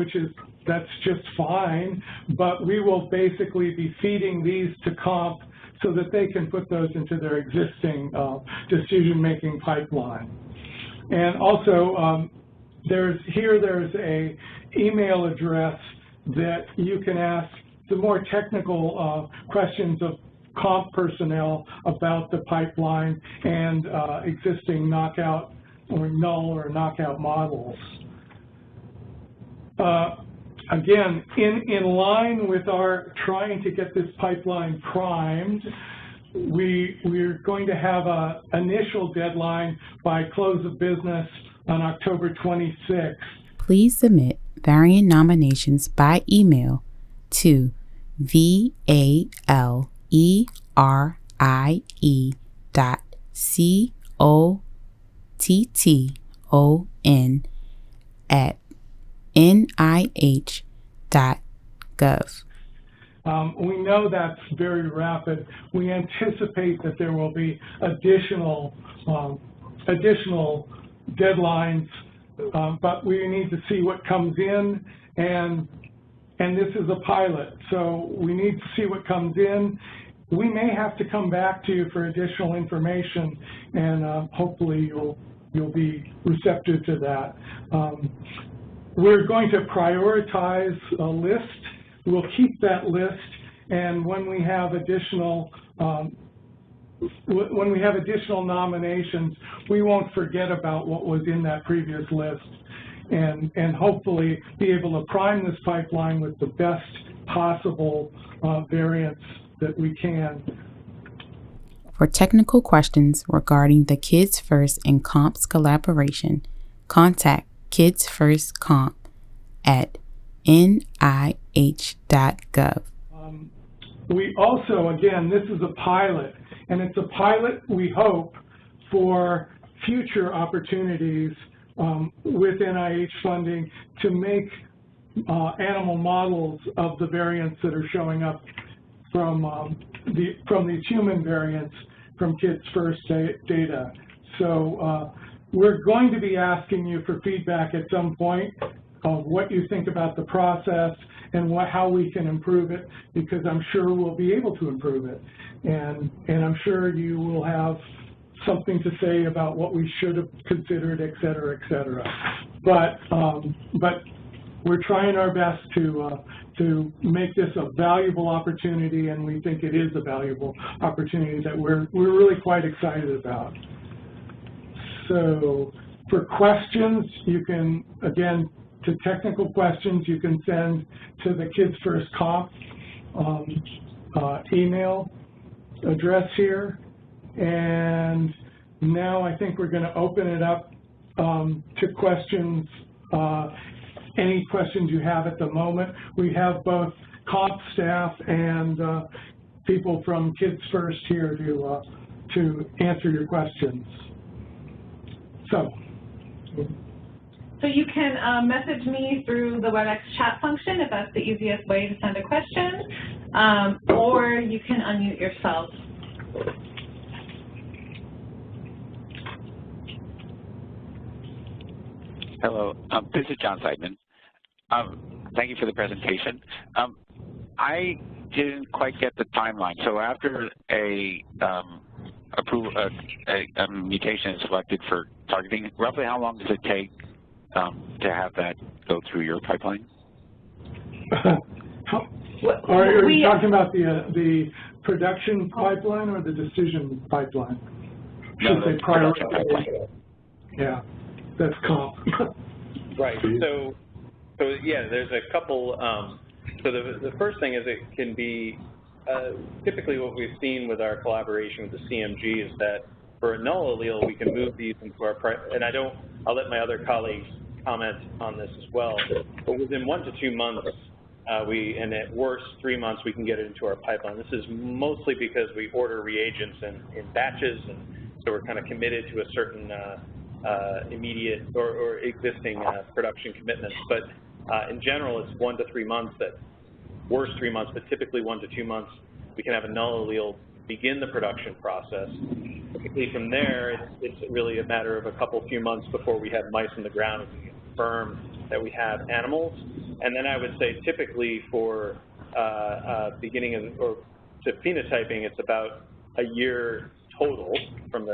that's just fine, but we will basically be feeding these to KOMP so that they can put those into their existing decision-making pipeline. And also, there's a email address that you can ask the more technical questions of KOMP personnel about the pipeline and existing knockout or null or knockout models. Again, in line with our trying to get this pipeline primed, we're going to have an initial deadline by close of business on October 26th. Please submit variant nominations by email to valeirie.cotton@nih.gov. We know that's very rapid. We anticipate that there will be additional deadlines, but we need to see what comes in, and this is a pilot, so we need to see what comes in. We may have to come back to you for additional information, and hopefully you'll be receptive to that. We're going to prioritize a list. We'll keep that list, and when we have additional nominations, we won't forget about what was in that previous list, and hopefully be able to prime this pipeline with the best possible variants that we can. For technical questions regarding the Kids First and KOMP's collaboration, contact Kids First KOMP at nih.gov. We also, again, this is a pilot, and it's a pilot, we hope, for future opportunities with NIH funding to make animal models of the variants that are showing up from these human variants from Kids First data. So we're going to be asking you for feedback at some point of what you think about the process and how we can improve it, because I'm sure we'll be able to improve it. And I'm sure you will have something to say about what we should have considered, et cetera, et cetera. But we're trying our best to make this a valuable opportunity, and we think it is a valuable opportunity that we're really quite excited about. So for questions, you can, again, to technical questions, you can send to the Kids First KOMP email address here. And now I think we're going to open it up to questions, any questions you have at the moment. We have both KOMP staff and people from Kids First here to answer your questions. So you can message me through the WebEx chat function if that's the easiest way to send a question, or you can unmute yourself. Hello, this is John Seidman. Thank you for the presentation. I didn't quite get the timeline. So after a mutation is selected for targeting, roughly how long does it take to have that go through your pipeline? Are you talking about the production pipeline or the decision pipeline? No, the production pipeline. Yeah, that's KOMP. Right. So yeah, there's a couple. So the first thing is it can be typically what we've seen with our collaboration with the CMG is that for a null allele, we can move these into our, and I'll let my other colleagues comment on this as well, but within 1 to 2 months, and at worst 3 months, we can get it into our pipeline. This is mostly because we order reagents in batches, and so we're kind of committed to a certain immediate or existing production commitments. But in general, it's 1 to 3 months, at worst 3 months, but typically 1 to 2 months, we can have a null allele begin the production process. Typically from there, it's really a matter of a few months before we have mice on the ground and we can confirm that we have animals. And then I would say typically for beginning or to phenotyping, it's about a year total from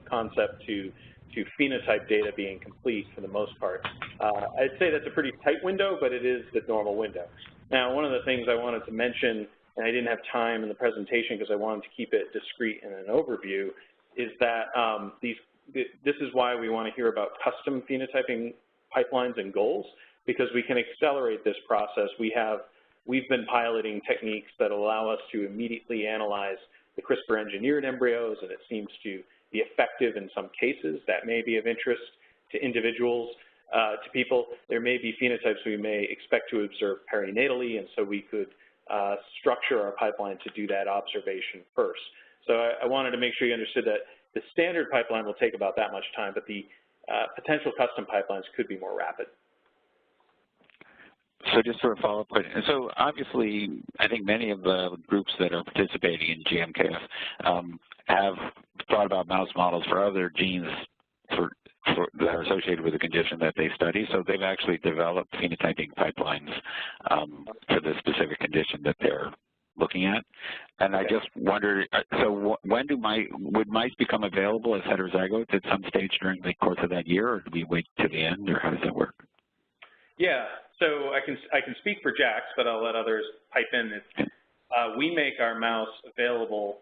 concept to to phenotype data being complete for the most part. I'd say that's a pretty tight window, but it is the normal window. Now, one of the things I wanted to mention, and I didn't have time in the presentation because I wanted to keep it discrete in an overview, is that this is why we want to hear about custom phenotyping pipelines and goals, because we can accelerate this process. We've been piloting techniques that allow us to immediately analyze the CRISPR-engineered embryos, and it seems to be effective in some cases. That may be of interest to individuals, to people. There may be phenotypes we may expect to observe perinatally, and so we could structure our pipeline to do that observation first. So I wanted to make sure you understood that the standard pipeline will take about that much time, but the potential custom pipelines could be more rapid. So just for a follow-up question, so obviously I think many of the groups that are participating in GMKF have thought about mouse models for other genes that are associated with the condition that they study, so they've actually developed phenotyping pipelines for the specific condition that they're looking at. And I just wonder, so when would mice become available as heterozygotes at some stage during the course of that year, or do we wait to the end, or how does that work? Yeah, so I can speak for JAX, but I'll let others pipe in. We make our mouse available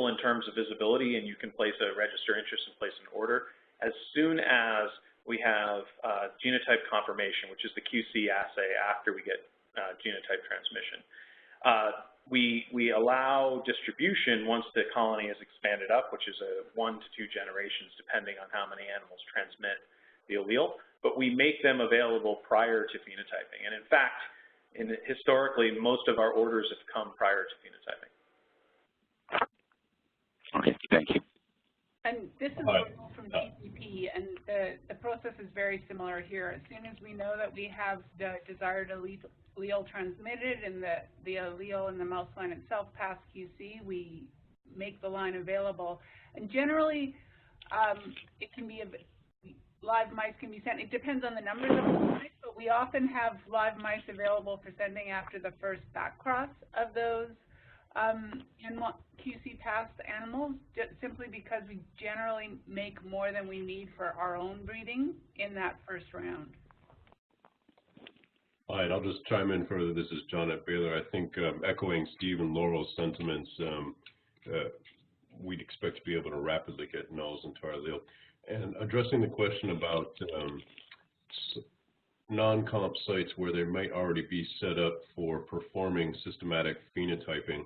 in terms of visibility, and you can place a register interest and place an order as soon as we have genotype confirmation, which is the QC assay after we get genotype transmission. We allow distribution once the colony is expanded up, which is 1 to 2 generations, depending on how many animals transmit the allele, but we make them available prior to phenotyping. And in fact, historically, most of our orders have come prior to phenotyping. Okay, thank you. And this is from TCP, and the process is very similar here. As soon as we know that we have the desired allele transmitted and the allele in the mouse line itself past QC, we make the line available. And generally, it can be live mice can be sent. It depends on the numbers of the mice, but we often have live mice available for sending after the first back cross of those QC passed animals, simply because we generally make more than we need for our own breeding in that first round. All right, I'll just chime in further. This is John at Baylor. I think echoing Steve and Laurel's sentiments, we'd expect to be able to rapidly get nulls into our allele. And addressing the question about non-comp sites where they might already be set up for performing systematic phenotyping,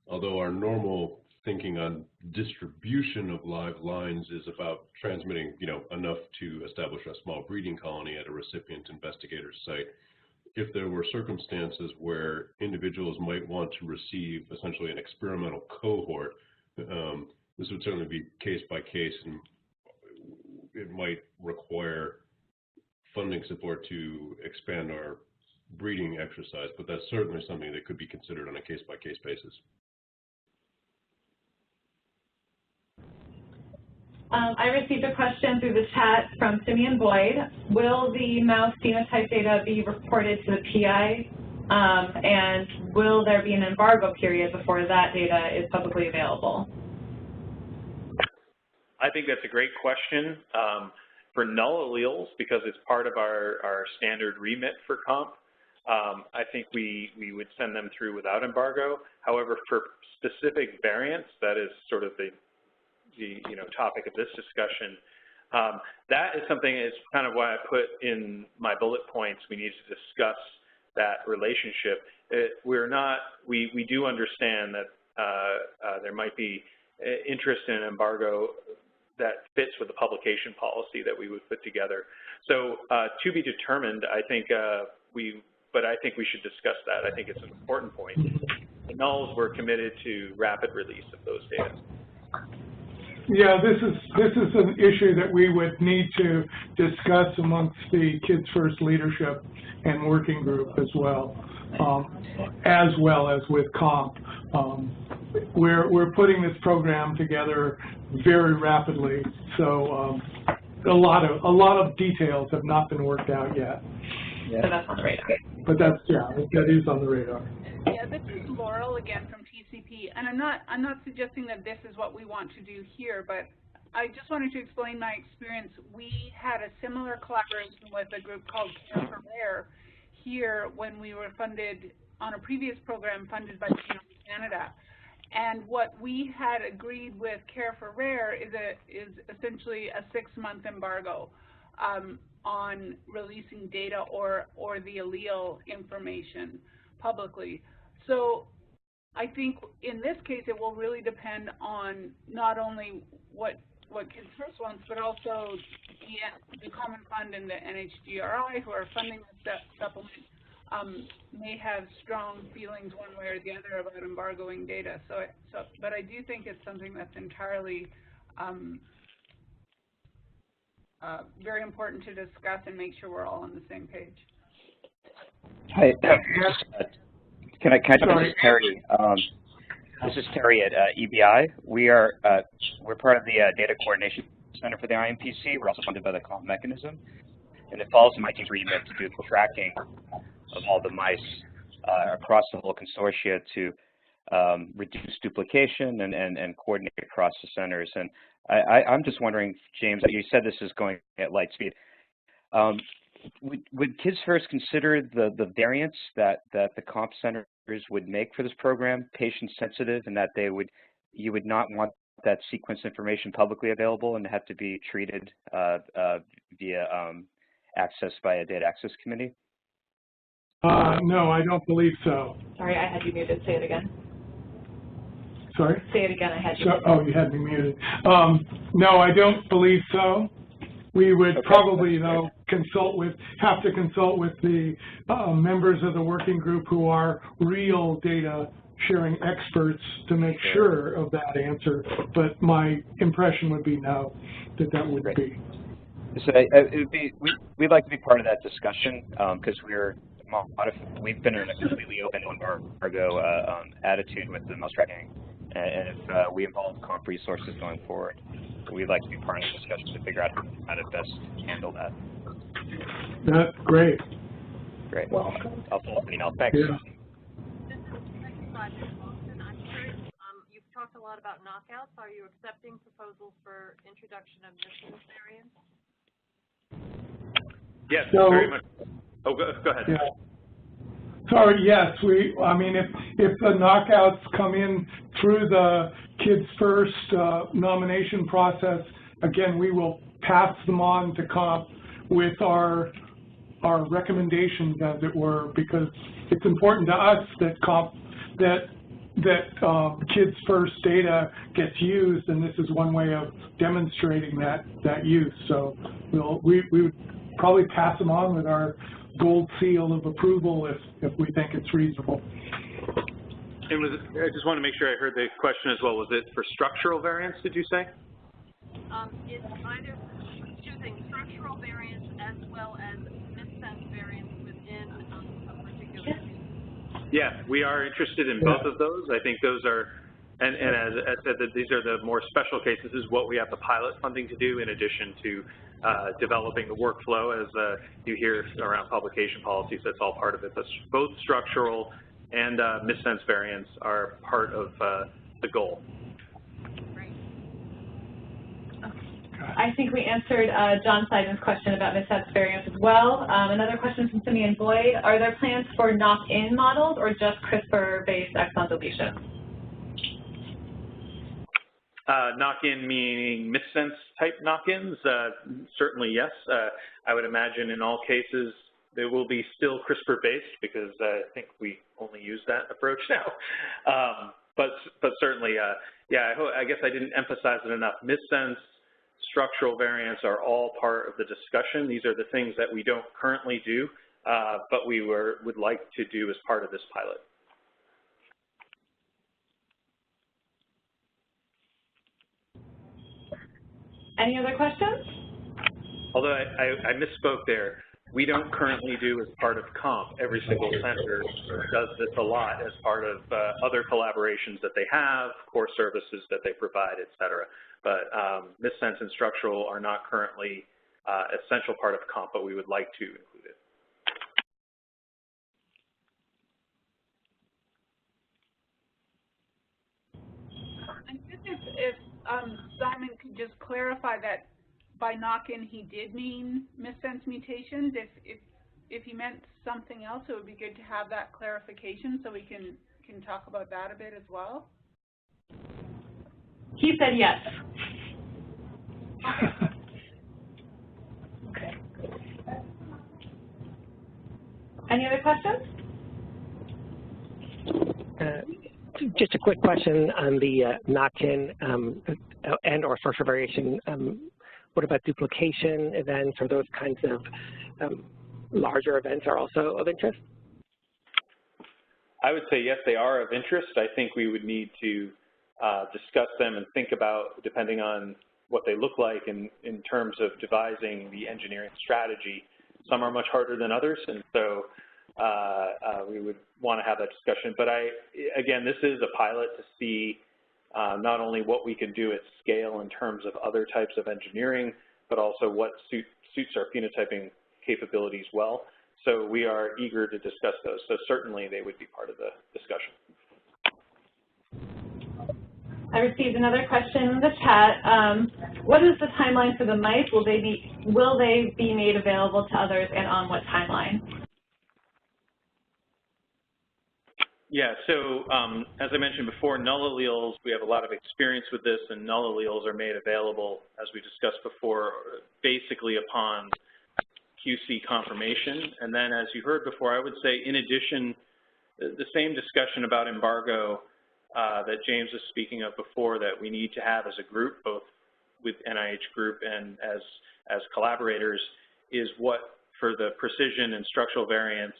although our normal thinking on distribution of live lines is about transmitting, enough to establish a small breeding colony at a recipient investigator site. If there were circumstances where individuals might want to receive essentially an experimental cohort, this would certainly be case by case, and it might require funding support to expand our breeding exercise, but that's certainly something that could be considered on a case-by-case basis. I received a question through the chat from Simeon Boyd. Will the mouse phenotype data be reported to the PI, and will there be an embargo period before that data is publicly available? I think that's a great question. For null alleles, because it's part of our standard remit for COMP, I think we would send them through without embargo. However, for specific variants, that is sort of the topic of this discussion. That is something, it's kind of why I put in my bullet points, we need to discuss that relationship. We do understand that there might be interest in an embargo that fits with the publication policy that we would put together. So to be determined, I think but I think we should discuss that. I think it's an important point. The nulls were committed to rapid release of those data. Yeah, this is an issue that we would need to discuss amongst the Kids First leadership and working group as well as with COMP. We're putting this program together very rapidly, so a lot of details have not been worked out yet. So that's on the radar. But that is on the radar. Yeah, this is Laurel again from TCP, and I'm not suggesting that this is what we want to do here, but I just wanted to explain my experience. We had a similar collaboration with a group called Care for Rare here when we were funded on a previous program funded by Genome Canada. And what we had agreed with Care for Rare is essentially a 6-month embargo on releasing data or the allele information publicly. So I think in this case it will really depend on not only what Kids First wants, but also the Common Fund and the NHGRI who are funding the supplement may have strong feelings one way or the other about embargoing data. But I do think it's something that's entirely very important to discuss and make sure we're all on the same page. Hi. Can I jump in? This is Terry. This is Terry at EBI. We're part of the Data Coordination Center for the IMPC. We're also funded by the KOMP mechanism, and it falls in my team's remit to do the tracking of all the mice across the whole consortia to reduce duplication and coordinate across the centers. And I'm just wondering, James, you said this is going at light speed. Would Kids First consider the variants that the KOMP centers would make for this program patient sensitive, and that you would not want that sequence information publicly available and have to be treated via access by a data access committee? No, I don't believe so. Sorry, I had you muted. Say it again. Sorry? Say it again. I had you muted. Oh, you had me muted. No, I don't believe so. We would probably, though, have to consult with the members of the working group who are real data sharing experts to make sure of that answer. But my impression would be no, that would be. So we'd like to be part of that discussion because we've been in a completely open embargo attitude with the mouse tracking, and if we involve KOMP resources going forward, we'd like to be part of the discussion to figure out how to best handle that. That's great. Great. Well, I'll follow up an email. Thanks. Yeah. This is Austin. I'm curious, you've talked a lot about knockouts. Are you accepting proposals for introduction of missense variants? Yes, So, very much. Oh, go ahead. Yeah. Sorry, yes, I mean, if the knockouts come in through the Kids First nomination process, again, we will pass them on to KOMP with our recommendations, as it were, because it's important to us that Kids First data gets used, and this is one way of demonstrating that use. So we would probably pass them on with our gold seal of approval if we think it's reasonable. And I just want to make sure I heard the question as well. Was it for structural variants, did you say? It's either choosing structural variants as well as missense variants within a particular gene. Yeah, we are interested in both of those. I think those are, and as I said, that these are the more special cases. This is what we have the pilot funding to do in addition to developing the workflow, as you hear around publication policies. That's all part of it. But both structural and missense variants are part of the goal. Right. I think we answered John Seiden's question about missense variants as well. Another question from Simeon Boyd. Are there plans for knock-in models or just CRISPR-based exon deletion? Knock-in meaning missense type knock-ins? Certainly yes. I would imagine in all cases there will be still CRISPR-based because I think we only use that approach now. But certainly, yeah, I guess I didn't emphasize it enough. Missense, structural variants are all part of the discussion. These are the things that we don't currently do, but we would like to do as part of this pilot. Any other questions? Although I misspoke there. We don't currently do as part of KOMP. Every single center does this a lot as part of other collaborations that they have, core services that they provide, et cetera. But missense and structural are not currently essential part of KOMP, but we would like to include it. I think if Simon could just clarify that by knock-in he did mean missense mutations. If he meant something else, it would be good to have that clarification so we can talk about that a bit as well. He said yes. Okay. Any other questions? Just a quick question on the knock-in and or structural variation. What about duplication events or those kinds of larger events are also of interest? I would say yes, they are of interest. I think we would need to discuss them and think about, depending on what they look like in terms of devising the engineering strategy. Some are much harder than others, and so we would want to have that discussion. But again, this is a pilot to see not only what we can do at scale in terms of other types of engineering, but also what suits our phenotyping capabilities well. So we are eager to discuss those. So certainly they would be part of the discussion. I received another question in the chat. What is the timeline for the mice? Will they be made available to others, and on what timeline? Yeah, so as I mentioned before, null alleles, we have a lot of experience with this, and null alleles are made available, as we discussed before, basically upon QC confirmation. And then, as you heard before, I would say, in addition, the same discussion about embargo that James was speaking of before, that we need to have as a group, both with NIH group and as collaborators, is what, for the precision and structural variants,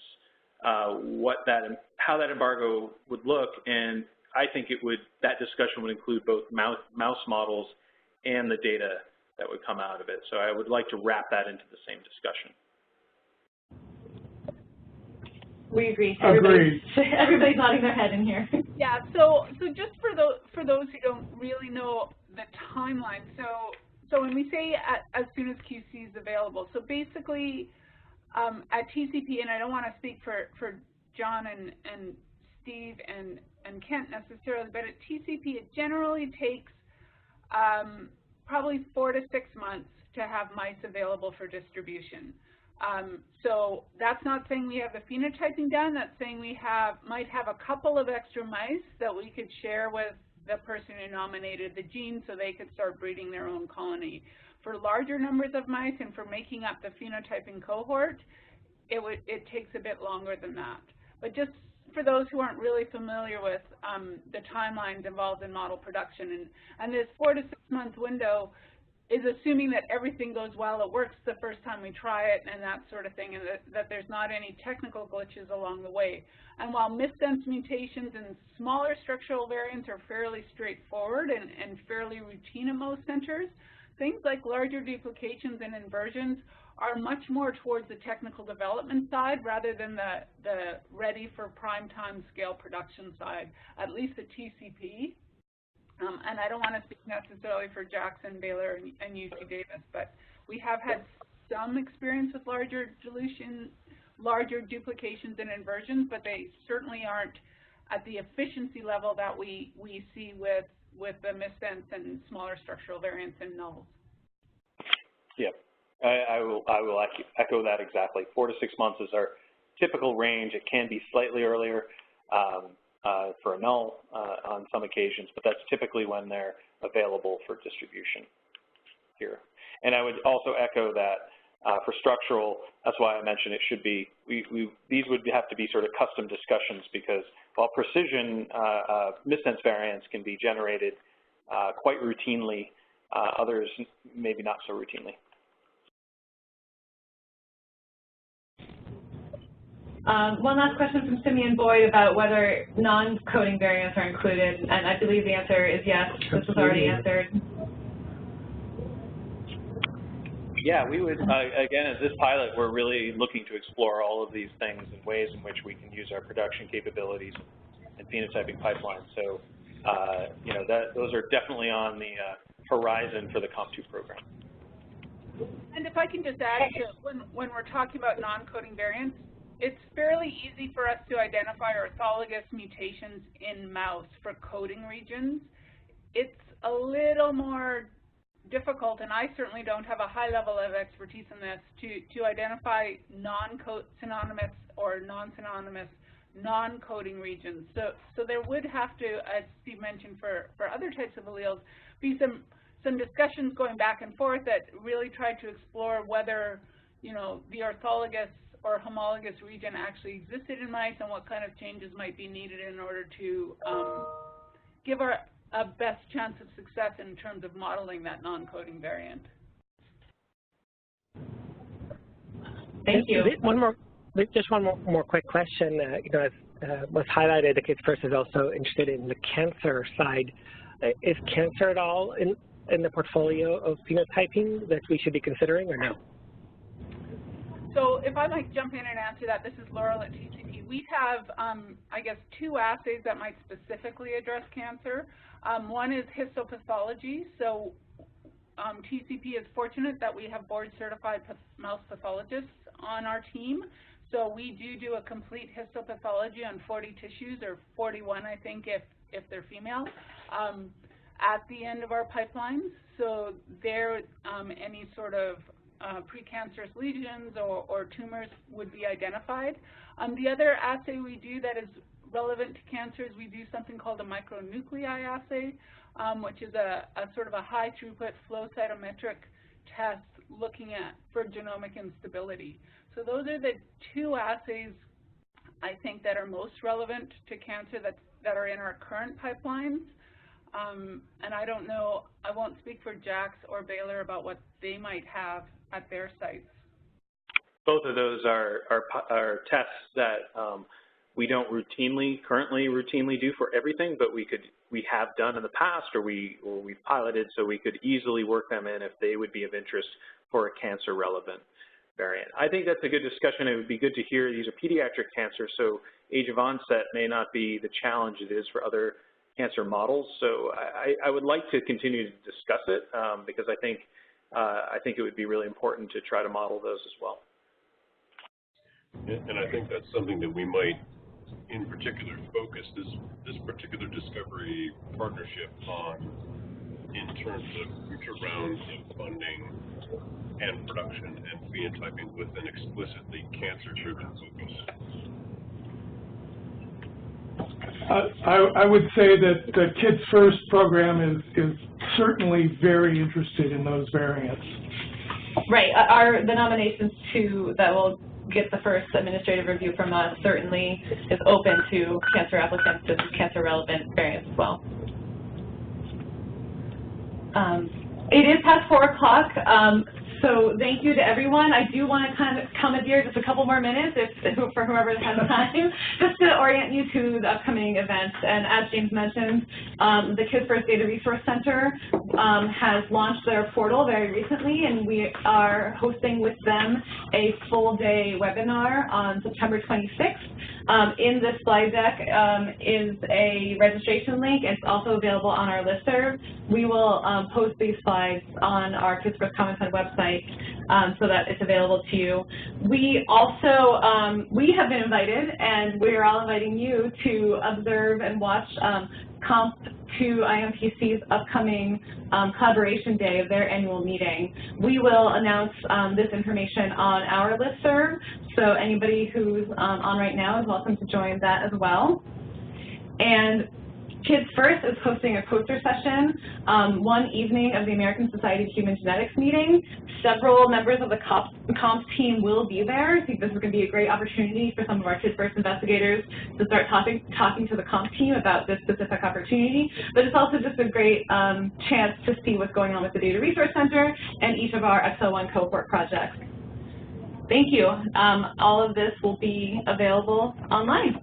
how that embargo would look. And I think that discussion would include both mouse models and the data that would come out of it. So I would like to wrap that into the same discussion. We agree. Agreed. Everybody's nodding their head in here. Yeah. So just for those who don't really know the timeline, so when we say as soon as QC is available, so basically at TCP, and I don't want to speak for John and Steve and Kent necessarily, but at TCP it generally takes probably 4 to 6 months to have mice available for distribution. So that's not saying we have the phenotyping done. That's saying we might have a couple of extra mice that we could share with the person who nominated the gene so they could start breeding their own colony. For larger numbers of mice and for making up the phenotyping cohort, it takes a bit longer than that. But just for those who aren't really familiar with the timelines involved in model production, and this 4 to 6 month window is assuming that everything goes well, it works the first time we try it, and that sort of thing, and that there's not any technical glitches along the way. And while missense mutations and smaller structural variants are fairly straightforward and fairly routine in most centers, things like larger duplications and inversions are much more towards the technical development side rather than the ready for prime time scale production side, at least at TCP. And I don't want to speak necessarily for Jackson, Baylor, and UC Davis, but we have had some experience with larger duplications and inversions, but they certainly aren't at the efficiency level that we see with the missense and smaller structural variants and nulls. Yeah, I will echo that exactly. 4 to 6 months is our typical range. It can be slightly earlier for a null on some occasions, but that's typically when they're available for distribution here. And I would also echo that for structural, that's why I mentioned it should be, these would have to be sort of custom discussions, because while precision missense variants can be generated quite routinely, others maybe not so routinely. One last question from Simeon Boyd about whether non-coding variants are included, and I believe the answer is yes. This was already answered. Yeah, we would, again, as this pilot, we're really looking to explore all of these things and ways in which we can use our production capabilities and phenotyping pipelines. So, you know, those are definitely on the horizon for the KOMP2 program. And if I can just add to when we're talking about non-coding variants, it's fairly easy for us to identify orthologous mutations in mouse for coding regions. It's a little more difficult, and I certainly don't have a high level of expertise in this, to identify synonymous or non-synonymous non-coding regions. So there would have to, as Steve mentioned, for other types of alleles, be some discussions going back and forth that really try to explore whether, you know, the orthologous or homologous region actually existed in mice and what kind of changes might be needed in order to give a best chance of success in terms of modeling that non-coding variant. Thank you. Just one more quick question. You know, as was highlighted, the Kids First is also interested in the cancer side. Is cancer at all in the portfolio of phenotyping that we should be considering, or no? So if I might jump in and answer that, this is Laurel at TCP. We have, I guess, 2 assays that might specifically address cancer. One is histopathology. So TCP is fortunate that we have board-certified mouse pathologists on our team. So we do a complete histopathology on 40 tissues, or 41, I think, if they're female, at the end of our pipelines. So there, any sort of precancerous lesions or tumors would be identified. The other assay we do that is relevant to cancers, we do something called a micronuclei assay, which is a sort of a high throughput flow cytometric test looking for genomic instability. So those are the 2 assays I think that are most relevant to cancer that are in our current pipelines. And I don't know, I won't speak for Jax or Baylor about what they might have at their sites. Both of those are tests that we don't currently routinely do for everything, but we have done in the past, or we've piloted, so we could easily work them in if they would be of interest for a cancer relevant variant. I think that's a good discussion. It would be good to hear these are pediatric cancers, so age of onset may not be the challenge it is for other cancer models. So I would like to continue to discuss it because I think it would be really important to try to model those as well. And I think that's something that we might, in particular, focus this particular discovery partnership on in terms of future rounds of funding and production and phenotyping with an explicitly cancer-driven focus. I would say that the Kids First program is certainly very interested in those variants. Right. The nominations that will get the first administrative review from us certainly is open to cancer applicants and cancer-relevant variants as well. It is past 4 o'clock. So thank you to everyone. I do want to kind of commandeer just a couple more minutes for whoever has time, just to orient you to the upcoming events. And as James mentioned, the Kids First Data Resource Center has launched their portal very recently, and we are hosting with them a full-day webinar on September 26th. In this slide deck is a registration link. It's also available on our listserv. We will post these slides on our Kids First Comments on website so that it's available to you. We also, we have been invited, and we are all inviting you to observe and watch KOMP2 IMPC's upcoming collaboration day of their annual meeting. We will announce this information on our listserv, so anybody who's on right now is welcome to join that as well. And Kids First is hosting a poster session one evening of the American Society of Human Genetics meeting. Several members of the KOMP team will be there. I think this is going to be a great opportunity for some of our Kids First investigators to start talking to the KOMP team about this specific opportunity. But it's also just a great chance to see what's going on with the Data Resource Center and each of our XL1 cohort projects. Thank you. All of this will be available online.